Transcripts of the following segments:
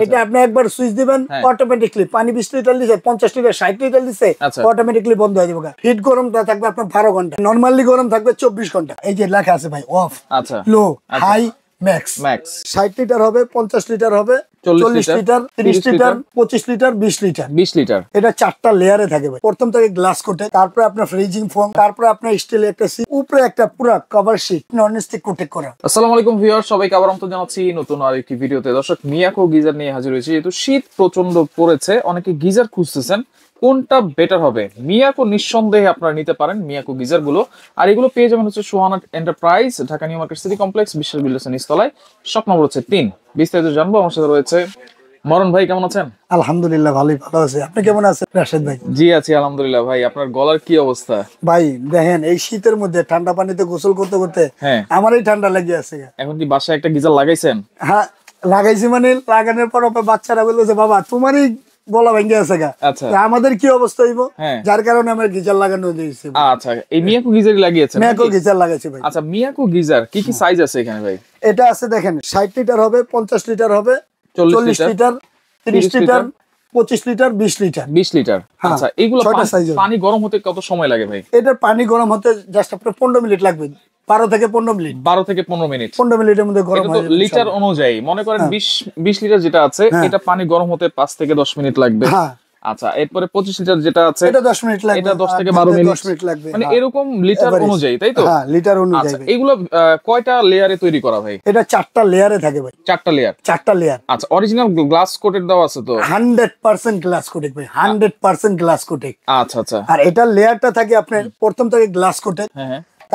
এটা আপনি একবার সুইচ দিবেন অটোমেটিকলি পানি 20 লিটার দিছে 50 লিটার 60 লিটার দিছে অটোমেটিকলি বন্ধ হয়ে যাবে। হিট গরমটা থাকবে আপনার 12 ঘন্টা, নরমালি গরম থাকবে 24 ঘন্টা। এই যে লেখা আছে ভাই off, low, high, max. 60 litre হবে, 50 লিটার হবে, 40 লিটার, 30 লিটার, 25 লিটার, 20 লিটার। এটা 4টা লেয়ারে থাকে ভাই। প্রথম থেকে গ্লাস কোটে, তারপরে আপনার ফ্রিজিং ফোম, তারপরে আপনার স্টিল একটা সিট, উপরে একটা পুরো cover sheet non stick coated করা। আসসালামু আলাইকুম ভিউয়ার, সবাইকে আবার আমন্ত্রণ জানাচ্ছি নতুন আরেকটি ভিডিওতে। দর্শক, মিয়াকো গিজার নিয়ে হাজির হয়েছি। যেহেতু শীত প্রচন্ড পড়েছে, অনেকে গিজার খুঁজতেছেন, কোনটা বেটার হবে? মিয়াকো নিঃসন্দেহে আপনারা নিতে পারেন মিয়াকো গিজার গুলো। আর এগুলো পেয়ে যাবেন হচ্ছে Suhana enterprise, Dhaka new market city complex, বিশ্বাস বিল্ডার্সের নিচতলায়, শপ নম্বর হচ্ছে 3। বিস্তারিত জানবো। আমার সাথে রয়েছে মরণ ভাই, কেমন আছেন? আলহামদুলিল্লাহ ভালো আছি। আপনি কেমন আছেন রাশেদ ভাই? জি আছি আলহামদুলিল্লাহ। ভাই আপনার গলার কি অবস্থা? ভাই দেখেন, এই শীতের মধ্যে ঠান্ডা পানিতে গোসল করতে করতে আমারই ঠান্ডা লেগে আছে। এখন কি বাসায় একটা গিজার লাগাইছেন? হ্যাঁ লাগাইছি, মানে লাগানোর পর বাচ্চারা বলছে বাবা তোমারই গলা ভেঙে আছে গা। আচ্ছা, আমাদের কি অবস্থা হইব, যার কারণে আমার গিজার লাগানো দিয়েছে। আচ্ছা, এই মিয়াকো গিজারই লাগিয়েছেন? মিয়াকো গিজার লাগাইছি ভাই। আচ্ছা, মিয়াকো গিজার কি কি সাইজ আছে এখানে ভাই? এটা আছে দেখেন 60 লিটার হবে, 50 লিটার হবে, 40 litre, 30 litre, 25 litre, 20 litre. 20 litre. আচ্ছা, এগুলো পানি গরম হতে কত সময় লাগে ভাই? এটার পানি গরম হতে জাস্ট আপনার 15 মিনিট লাগবে। 12 থেকে 15 মিনিট। 12 থেকে 15 মিনিট। 15 মিনিটের মধ্যে গরম হয়ে যাবে। লিটার অনুযায়ী মনে করেন 20 লিটার যেটা আছে, এটা পানি গরম হতে 5 থেকে 10 মিনিট লাগবে। আচ্ছা, এরপরে 25 লিটার যেটা আছে, এটা 10 মিনিট লাগবে। এটা 10 থেকে 12 মিনিট লাগবে। মানে এরকম লিটার অনুযায়ী, তাই তো? হ্যাঁ, লিটার অনুযায়ী। আচ্ছা, এগুলো কয়টা লেয়ারে তৈরি করা ভাই? এটা 4টা লেয়ারে থাকে ভাই। 4টা লেয়ার? 4টা লেয়ার। আচ্ছা, অরিজিনাল গ্লাস কোটেড দাও আছে তো? 100% গ্লাস কোটেড ভাই, 100% গ্লাস কোটেড। আচ্ছা আচ্ছা। আর এটা লেয়ারটা থাকে আপনার প্রথম থেকে গ্লাস কোটেড,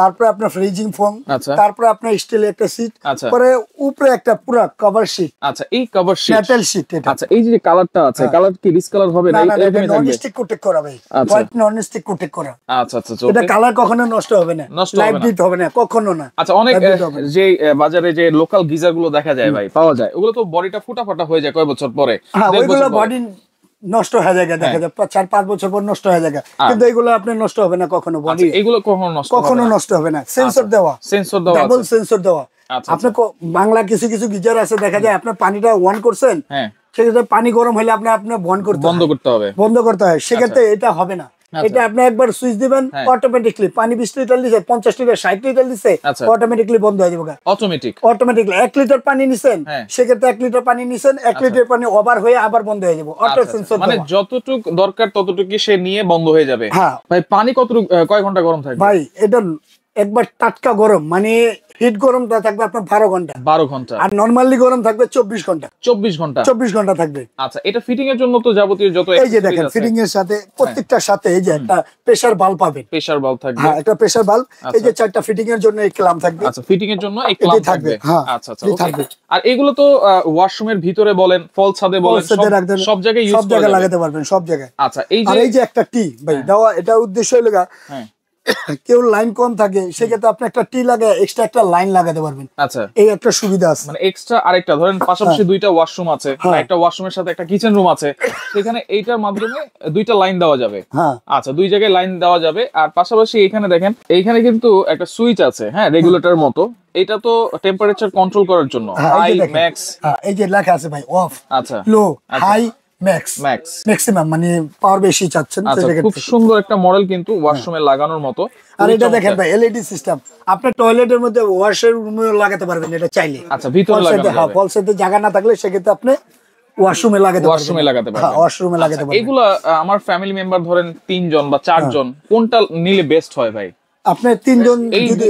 তারপরে আপনার ফ্রিজিং ফোম, তারপরে আপনার স্টিল একটা সিট, পরে উপরে একটা পুরো কভার শীট। আচ্ছা, এই কভার শীট মেটাল শীট এটা। আচ্ছা, এই যে কালারটা আছে, কালার কি ডিসকালার হবে না? এরকমই থাকবে। নন স্টিক কোটেড করা ভাই, হোয়াইট নন স্টিক কোটেড করা। আচ্ছা আচ্ছা, এটা কালার কখনো নষ্ট হবে না, লাইফ দিতে হবে না, কখনো না। আচ্ছা, অনেক যে বাজারে যে লোকাল গিজার গুলো দেখা যায় ভাই, পাওয়া যায়, ওগুলো তো বডিটা ফুটাফাটা হয়ে যায় কয় বছর পরে। হ্যাঁ, ওইগুলো বডি নষ্ট হয়ে যায়, দেখা যায় 4-5 বছর পর নষ্ট হয়ে যায়। কিন্তু এগুলো আপনার নষ্ট হবে না কখনো। বডি এগুলো কখনো নষ্ট হবে না। সেন্সর দেওয়া, ডাবল সেন্সর দেওয়া। আপনি বাংলা কিছু কিছু গিজার আছে দেখা যায় আপনার পানিটা অন করছেন, সেক্ষেত্রে পানি গরম হলে আপনার বন্ধ করতে হয়। সেক্ষেত্রে এটা হবে না। এটা আপনি একবার সুইচ দিবেন অটোমেটিকলি পানি 20 লিটার দিছে 50 লিটার 60 লিটার দিছে অটোমেটিকলি বন্ধ হয়ে যাবে। অটোমেটিকলি 1 লিটার পানি নিছেন, সেক্ষেত্রে 1 লিটার পানি নিছেন, 1 লিটার পানি ওভার হয়ে আবার বন্ধ হয়ে যাবে। অটো সেন্সর, মানে যতটুকু দরকার ততটুকু সে নিয়ে বন্ধ হয়ে যাবে। হ্যাঁ ভাই, পানি কয় ঘন্টা গরম থাকবে ভাই? এটা একবার টাটকা গরম, মানে হিট গরমটা থাকবে আপনার 12 ঘন্টা। 12 ঘন্টা। আর নরমালি গরম থাকবে 24 ঘন্টা। 24 ঘন্টা থাকবে। আচ্ছা, এটা ফিটিং এর জন্য তো যাবতীয় যত এই যে দেখেন ফিটিং এর সাথে প্রত্যেকটার সাথে এই যে একটা প্রেসার বাল্ব পাবেন। প্রেসার বাল্ব থাকবে। হ্যাঁ, একটা প্রেসার বাল্ব। এই যে 4টা ফিটিং এর জন্য এই ক্ল্যাম্প থাকবে। আচ্ছা, ফিটিং এর জন্য এই ক্ল্যাম্প থাকবে। আচ্ছা আচ্ছা, থাকবে। আর এগুলো তো ওয়াশরুমের ভিতরে বলেন, ফল ছাদে বলেন, সব জায়গায় ইউজ করা যাবে, লাগাতে পারবেন সব জায়গায়। আচ্ছা, এই যে একটা টি ভাই দেওয়া, এটা উদ্দেশ্য হলো কেউ লাইন কম থাকে, সেক্ষেত্রে আপনি একটা টি লাগে, এক্সট্রা একটা লাইন লাগাতে পারবেন। আচ্ছা, এই একটা সুবিধা আছে। মানে এক্সট্রা আরেকটা ধরেন পাশাপাশি দুইটা ওয়াশরুম আছে, একটা ওয়াশরুমের সাথে একটা কিচেন রুম আছে, সেখানে এইটার মাধ্যমে দুইটা লাইন দেওয়া যাবে। আচ্ছা, দুই জায়গায় লাইন দেওয়া যাবে। আর পাশাপাশি এখানে দেখেন, এইখানে কিন্তু একটা সুইচ আছে, হ্যাঁ, রেগুলেটর মতো। এটা তো টেম্পারেচার কন্ট্রোল করার জন্য, হাই, ম্যাক্স। এই যে লেখা আছে ভাই অফ, আচ্ছা, লো, হাই, ম্যাক্সিমাম, মানে পাওয়ার বেশি চাচ্ছেন। খুব সুন্দর একটা মডেল কিন্তু ওয়াশরুমে লাগানোর মতো। আর এটা দেখেন ভাই এলইডি সিস্টেম, আপনি টয়লেটের মধ্যে ওয়াশের রুমে লাগাতে পারবেন এটা চাইলে। আচ্ছা, ভিতরে লাগানো যাবে। ফল সেটে জায়গা না থাকলে সেক্ষেত্রে আপনি ওয়াশরুমে লাগাতে পারবেন। ওয়াশরুমে লাগাতে পারবেন। এগুলো আমার ফ্যামিলি মেম্বার ধরেন 3 জন বা 4 জন, কোনটা নিলে বেস্ট হয় ভাই? আপনি 3 জন,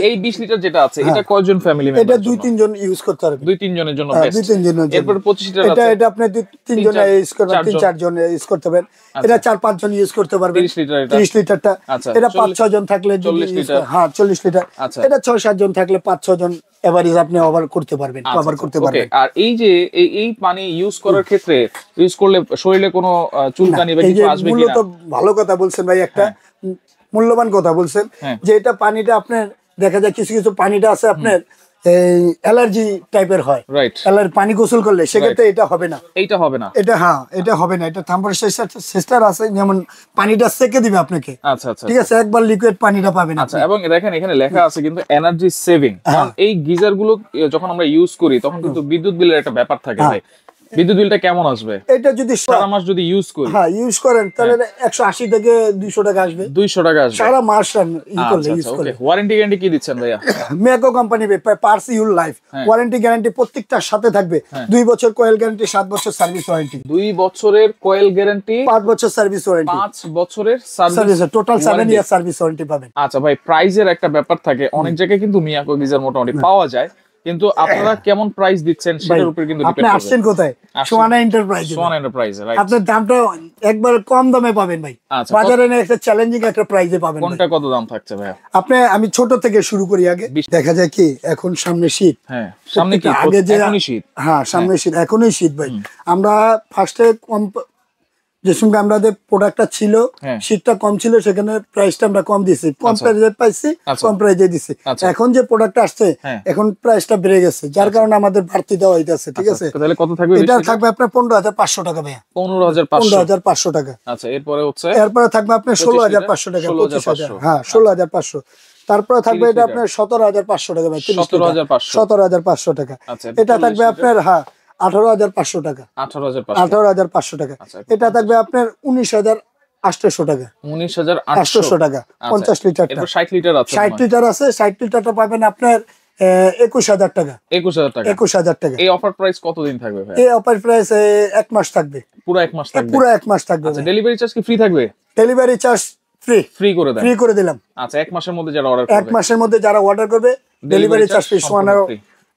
এই 20 লিটার যেটা আছে, এটা কয়জন ফ্যামিলি মেম্বার? এটা 2-3 জন ইউজ করতে পারবে। 2-3 জনের জন্য বেস্ট। 2-3 জনের জন্য। এরপর 25 লিটার আছে, এটা আপনি 3 জন ইউজ করবেন, 3-4 জন ইউজ করতে পারবেন। এটা 4-5 জন ইউজ করতে পারবে। 30 লিটার, এটা 30 লিটারটা। এটা 5-6 জন থাকলে 40 লিটার। হ্যাঁ, 40 লিটার। এটা 6-7 জন থাকলে 5-6 জন এভারেজ আপনি ওভার করতে পারবেন, কভার করতে পারবেন। আর এই যে এই পানি ইউজ করার ক্ষেত্রে, ইউজ করলে শরীরে কোনো চুলকানি বা কিছু আসবে কিনা? মূলত ভালো কথা বলছেন ভাই, একটা মূল্যবান কথা বলছেন যে এটা পানিটা আপনার দেখা যায় কিছু কিছু পানিটা আছে আপনার এই অ্যালার্জি টাইপের হয়, পানি গোসল করলে, সেক্ষেত্রে এটা হবে না। এটা হবে না, এটা হবে না। এটা টেম্পারেচার সিস্টেম আছে, যেমন পানিটা সেকে দিবে আপনাকে। আচ্ছা আচ্ছা, ঠিক আছে, একবার লিকুইড পানিটা পাবেন। আচ্ছা, এবং দেখেন এখানে লেখা আছে কিন্তু এনার্জি সেভিং। এই গিজার গুলো যখন আমরা ইউজ করি তখন কিন্তু বিদ্যুৎ বিলের একটা ব্যাপার থাকে ভাই। বিদ্যুৎ বিলটা কেমন আসবে? এটা যদি সারা মাস যদি ইউজ করি, হ্যাঁ ইউজ করেন তাহলে 180 থেকে 200 টাকা আসবে। 200 টাকা আসবে সারা মাস ইউজ করলে। ওয়ারেন্টি গ্যারান্টি কি দিচ্ছেন ভাইয়া? Miyako company parts your life warranty guarantee প্রত্যেকটার সাথে থাকবে। 2 বছর কয়েল গ্যারান্টি, 7 বছর সার্ভিস ওয়ারেন্টি। 2 বছরের কয়েল গ্যারান্টি, 5 বছর সার্ভিস ওয়ারেন্টি, 5 বছরের service, total 7 year service warranty পাবেন। আচ্ছা ভাই, প্রাইজের একটা ব্যাপার থাকে, অনেক জায়গায় কিন্তু মিয়াকো গিজার মোটামুটি পাওয়া যায়, কিন্তু আপনারা কেমন প্রাইস দিচ্ছেন সেটার উপর কিন্তু ডিপেন্ড করে। আপনি আসছেন কোথায়? Swana enterprise. Swana enterprise, right. আপনার দামটা একবার কম দামে পাবেন ভাই। বাজারে না একটা চ্যালেঞ্জিং একটা প্রাইসে পাবেন। কোনটা কত দাম থাকছে ভাই? আমি ছোট থেকে শুরু করি আগে। দেখা যায় কি এখন সামনে শীত। হ্যাঁ, সামনে কি আগে যে এখনই শীত? হ্যাঁ, সামনে শীত, এখনই শীত ভাই। আমরা ফার্স্টে যে সঙ্গে আমাদের প্রোডাক্টটা ছিল, শীতটা কম ছিল, সেখানে প্রাইসটা আমরা কম দিয়েছি, কম প্রাইসে পাইছি, কম প্রাইসে দিছি। এখন যে প্রোডাক্টটা আসছে এখন প্রাইসটা বেড়ে গেছে, যার কারণে আমাদের বাড়তি দেওয়া হইতাছে। ঠিক আছে, তাহলে কত থাকবে? এটা থাকবে আপনার 15,500 টাকা ভাই। 15,500 টাকা। আচ্ছা, এরপরে থাকবে আপনার 16,500 টাকা, 25,000। হ্যাঁ, 16,500। তারপরে থাকবে এটা আপনার 17,500 টাকা ভাই। 17,500 টাকা। এটা থাকবে আপনার 18,500 টাকা। 18,500 টাকা। এটা থাকবে আপনার 19,800 টাকা। 19,800 টাকা 50 লিটার। 60 লিটার আছে? 60 লিটার আছে। 60 লিটারটা পাবেন আপনার 21,000 টাকা। 21,000 টাকা। এই অফার প্রাইস কতদিন থাকবে ভাই? এই অফার প্রাইস 1 মাস থাকবে। পুরো 1 মাস থাকবে? পুরো 1 মাস থাকবে। আচ্ছা, ডেলিভারি চার্জ কি ফ্রি থাকবে? ডেলিভারি চার্জ ফ্রি করে দেন। ফ্রি করে দিলাম। আচ্ছা, 1 মাসের মধ্যে যারা অর্ডার করবে, 1 মাসের মধ্যে যারা অর্ডার করবে ডেলিভারি চার্জ ফ্রি। সোয়ানা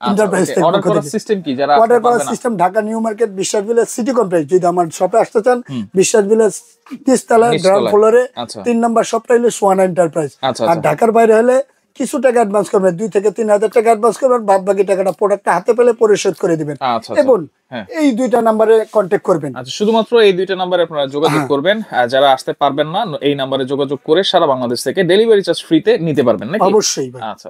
এন্টারপ্রাইজ থেকে অর্ডার করার সিস্টেম কি? যারা অর্ডার করার সিস্টেম ঢাকা নিউ মার্কেট বিশ্বাস ভিলেজ সিটি কমপ্লেক্স। যদি আমার শপে আসতে চান, বিশ্বাস ভিলেজ 30 তলা গ্রাউন্ড ফ্লোরে 3 নাম্বার শপটা হলো সোয়ানা এন্টারপ্রাইজ। আর ঢাকার বাইরে হলে কিছু টাকা অ্যাডভান্স করবেন, 2 থেকে 3,000 টাকা অ্যাডভান্স করবেন, বাদ বাকি টাকাটা প্রোডাক্টটা হাতে পেলে পরিশোধ করে দিবেন। এবং এই 2টা নাম্বারে কন্টাক্ট করবেন। আচ্ছা, শুধুমাত্র এই 2টা নাম্বারে আপনারা যোগাযোগ করবেন। যারা আসতে পারবেন না, এই নাম্বারে যোগাযোগ করে সারা বাংলাদেশ থেকে ডেলিভারি চার্জ ফ্রিতে নিতে পারবেন নাকি? অবশ্যই ভাই। আচ্ছা।